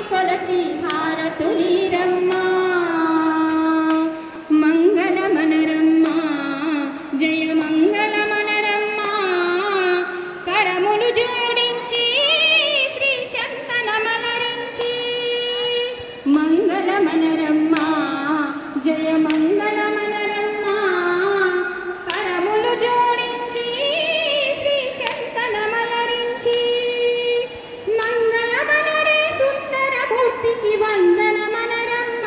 కొలచి హారతులీరమ్మ మంగళ మనరమ్మ జయ మంగళ మనరమ్మ కరములు జోడించి శ్రీ చందన మలరించి మంగళ మనరమ్మ జయ మంగళ మనరమ్మ కరములు జోడించి శ్రీ చందన మలరించి మంగళ మనరే సుందర మూర్తికి వందన మనరమ్మ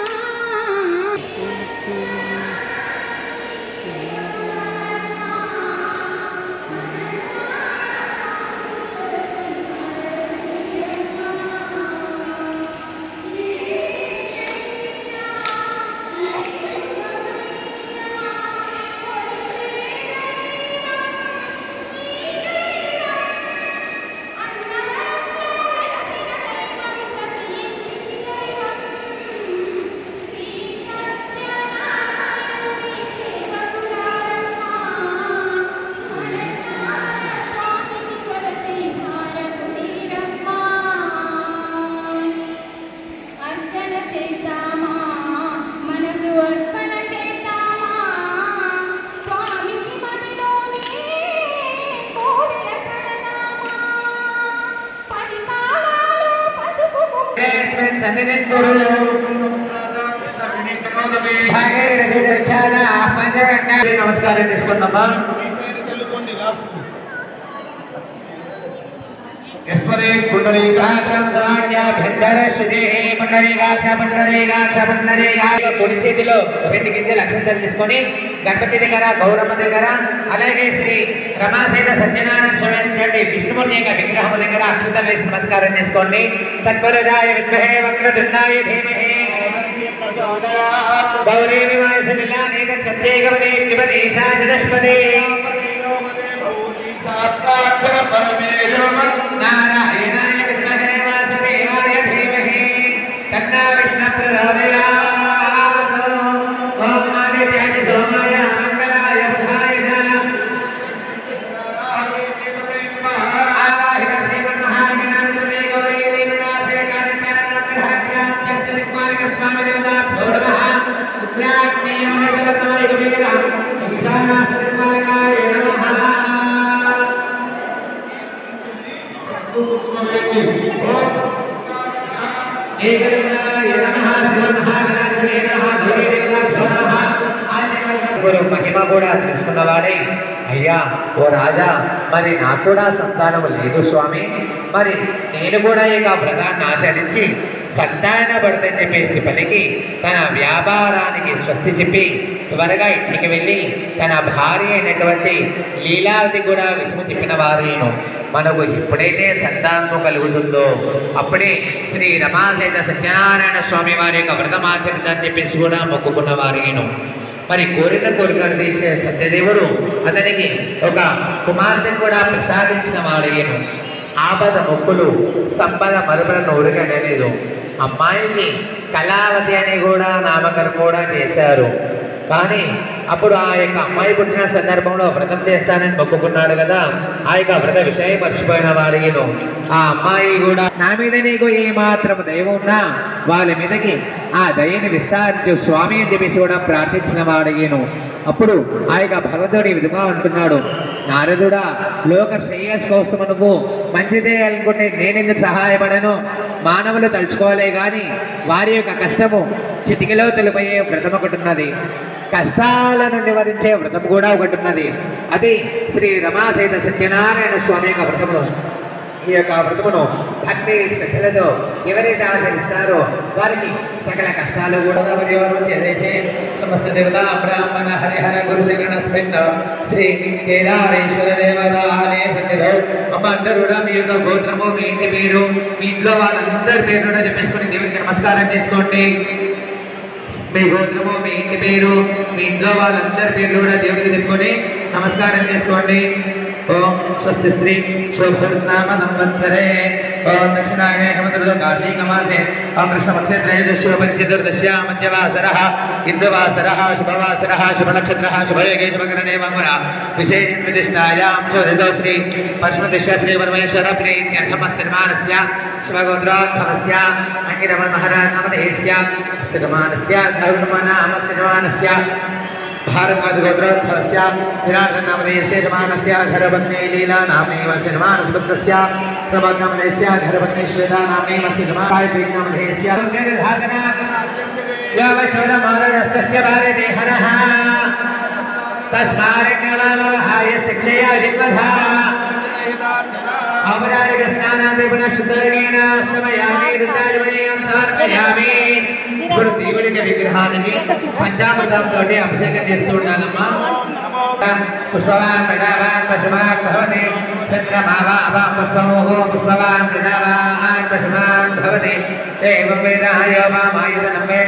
నమస్కారం తీసుకున్నామా కుడి చేతిలో 2 గింజలు అక్షంతలు తీసుకొని గణపతి దగ్గర గౌరమ్మ దగ్గర అలాగే శ్రీ రమాసేన సత్యనారాయణ స్వామి విష్ణుమూర్తి యొక్క విగ్రహం దగ్గర అక్షంతలు వేసి నమస్కారం చేసుకోండి. తత్పరాయ విద్మహే వక్రతుండాయ ధీమహి గౌరీ నివాసమిలానేక సత్యేకపదే త్రిపదే సాజనస్పదే నారాయణాయ విద్మహే వాసుదేవాయ ధీమహి తన్నో విష్ణుః ప్రచోదయాత్. ఓం ఆదిత్యాయ సోమాయ మంగళాయ బుధాయ ఆవాహిత శ్రీమన్మహాగణాధిపతే గౌరీ దేవదాసే కార్యక్రమం దిక్పాలక స్వామి దేవతాభ్యో నమః. ఉగ్రాగ్నేయమనితవతమయ కుబేర ఈశానాథ దిక్పాలకాయ నమః. మహిమ కూడా తెలుసుకున్నవాడే అయ్యా ఓ రాజా మరి నాకు కూడా సంతానం లేదు స్వామి, మరి నేను కూడా ఇక వ్రతాన్ని ఆచరించి సంతానపడతని చెప్పేసి పలికి తన వ్యాపారానికి స్వస్తి చెప్పి త్వరగా ఇంటికి వెళ్ళి తన భార్య అయినటువంటి లీలావతి కూడా విసుము తిప్పిన వారేను. మనకు ఎప్పుడైతే సంతానము కలుగుతుందో అప్పుడే శ్రీ రమాసేన సత్యనారాయణ స్వామి వారి యొక్క వ్రతం ఆచరిద్దని చెప్పేసి కూడా మొక్కుకున్న వారేను. మరి కోరిన కోరికలు తీర్చే సత్యదేవుడు అతనికి ఒక కుమార్తెను కూడా ప్రసాదించిన వాడేను. ఆపద మొక్కులు సంపద మరుపులను ఉరగనలేదు. అమ్మాయికి కళావతి అని కూడా నామకరణం కూడా చేశారు. కానీ అప్పుడు ఆ యొక్క అమ్మాయి పుట్టిన సందర్భంలో వ్రతం చేస్తానని మొక్కుకున్నాడు కదా, ఆ యొక్క వ్రత విషయం మర్చిపోయిన వారిను ఆ అమ్మాయి కూడా నా మీద నీకు ఏ మాత్రం దయ ఉన్నా వాళ్ళ మీదకి ఆ దయని విస్తారించు స్వామి అని చెప్పేసి కూడా ప్రార్థించిన వాడిను. అప్పుడు ఆ యొక్క భగవంతుడి విధంగా అంటున్నాడు, నారదుడా లోక శ్రేయస్ కోసం నువ్వు మంచి చేయాలనుకుంటే నేనెందుకు సహాయపడను? మానవులు తలుచుకోవాలే కానీ వారి యొక్క కష్టము చిటికలో తెలిపోయే వ్రతం ఒకటి ఉన్నది, కష్టాలను నివారించే వ్రతం కూడా ఒకటి ఉన్నది. అది శ్రీ రమాసేన సత్యనారాయణ స్వామి యొక్క వ్రతమును. ఈ యొక్క వ్రతమును భక్తి శ్రద్ధలతో ఎవరైతే ఆచరిస్తారో వారికి సకల కష్టాలు కూడా సమస్త దేవత బ్రాహ్మణ హరిహర గురుచరణస్మిన్ శ్రీ కేదారేశ్వర దేవతాలయ సన్నిధౌ. అమ్మ అందరూ కూడా మీ యొక్క గోత్రము, మీ ఇంటి పేరు, మీ ఇంట్లో వాళ్ళందరి పేరు కూడా చెప్పేసుకుని దేవుడికి నమస్కారం చేసుకోండి. మీ గోత్రము, మీ ఇంటి పేరు, మీ ఇంట్లో వాళ్ళందరి పేర్లు కూడా దేవుడికి చెప్పుకొని నమస్కారం చేసుకోండి. ओम स्वस्ति श्री शोभनाम संवत्सरे ओम दक्षिणायने हेमंतऋतु कार्तिक मासे ओम कृष्णपक्षे त्रयोदश्योपनिषदुर्दश्या मध्यवासरः इन्द्रवासरः शुभवासरः शुभनक्षत्रः शुभयोगे शुभकरणे मंगला विशेषं विदिष्टायां चोदितो श्री परशुमतिश्य श्री परमेश्वर प्रीत्यर्थमस्तिर्मानस्य शुभगोत्रोद्भवस्य अंगिरमण महाराज नामधेयस्य अस्तिर्मानस्य धर्मनामस्तिर्मानस्य भारद्वाज गोत्रोद्भवस्य विराट नामधेयस्य जमानस्य घरबन्धे लीला नामेव सिर्मानसपुत्रस्य प्रभवनामधेयस्य घरबन्धे श्वेता नामेव सिर्मानकायप्रीत नामधेयस्य धातनात् यावशोधमानस्तस्य भारते हरः तस्मारज्ञानामहाय शिक्षया जिह्वधा औपचारिक स्नानादि पुनः शुद्धर्गेण स्तमयामि ऋताजमनीयं समर्पयामि गुरुदेవుడికి విగ్రహానికి పంచామృతం తోటి అభిషేకం చేస్తూ ఉండాలమ్మా పుష్పవాన్ ప్రజావాన్ పశుమాన్ భవతి చంద్రమావా పుష్పమోహో పుష్పవాన్ ప్రజావాన్ పశుమాన్ భవతి ఏవం వేద యో మామాయుధనం వేద